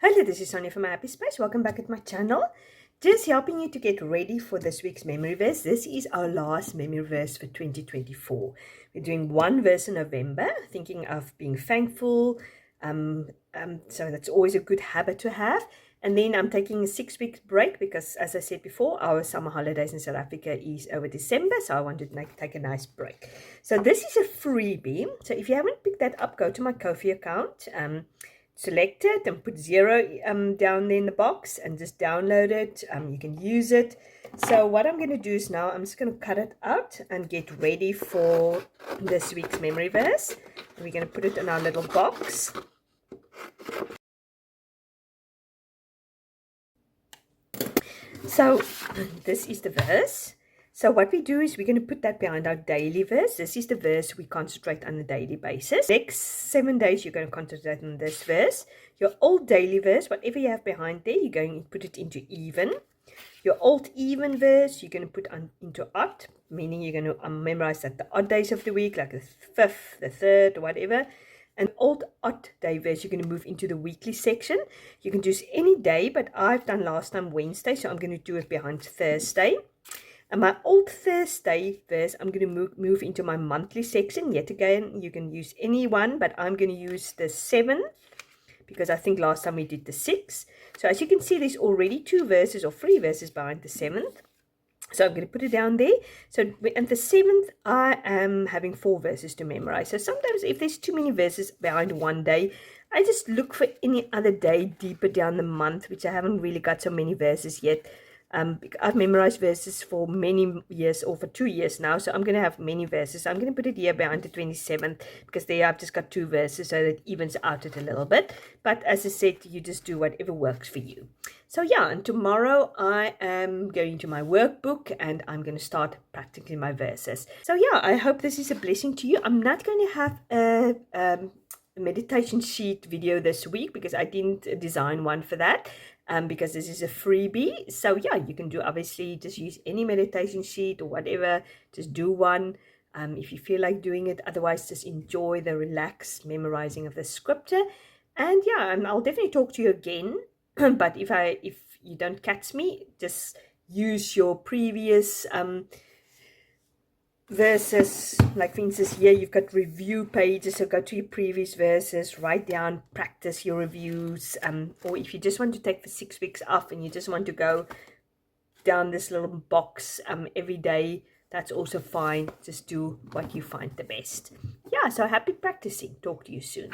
Hello, this is Sonia from my Happy Space. Welcome back at my channel. Just helping you to get ready for this week's memory verse. This is our last memory verse for 2024. We're doing one verse in November, thinking of being thankful. So that's always a good habit to have. And then I'm taking a 6-week break because, as I said before, our summer holidays in South Africa is over December. So I wanted to take a nice break. So this is a freebie. So if you haven't picked that up, go to my Ko-fi account. Select it and put 0 down there in the box and just download it. You can use it. So what I'm going to do is now I'm just going to cut it out and get ready for this week's memory verse. And we're going to put it in our little box. So this is the verse. So what we do is we're going to put that behind our daily verse. This is the verse we concentrate on a daily basis. Next 7 days, you're going to concentrate on this verse. Your old daily verse, whatever you have behind there, you're going to put it into even. Your old even verse, you're going to put into odd, meaning you're going to memorize that the odd days of the week, like the 5th, the 3rd, whatever. An old odd day verse, you're going to move into the weekly section. You can choose any day, but I've done last time Wednesday, so I'm going to do it behind Thursday. And my old Thursday verse, I'm going to move into my monthly section. Yet again, you can use any one, but I'm going to use the 7th because I think last time we did the 6th. So as you can see, there's already 2 verses or 3 verses behind the 7th. So I'm going to put it down there. So at the 7th, I am having 4 verses to memorize. So sometimes if there's too many verses behind one day, I just look for any other day deeper down the month, which I haven't really got so many verses yet. I've memorized verses for many years, or for 2 years now, so I'm going to have many verses. So I'm going to put it here behind the 27th because there I've just got 2 verses, so that evens out it a little bit. But as I said, you just do whatever works for you. So yeah, and tomorrow I am going to my workbook and I'm going to start practicing my verses. So yeah, I hope this is a blessing to you. I'm not going to have a meditation sheet video this week because I didn't design one for that. Because this is a freebie. So yeah, you can do obviously just use any meditation sheet or whatever, just do one if you feel like doing it. Otherwise, just enjoy the relaxed memorizing of the scripture. And yeah, I'll definitely talk to you again. But if you don't catch me, just use your previous verses. Like for instance, here you've got review pages, so go to your previous verses, write down, practice your reviews. Or if you just want to take the 6 weeks off and you just want to go down this little box every day, that's also fine. Just do what you find the best. Yeah, so happy practicing. Talk to you soon.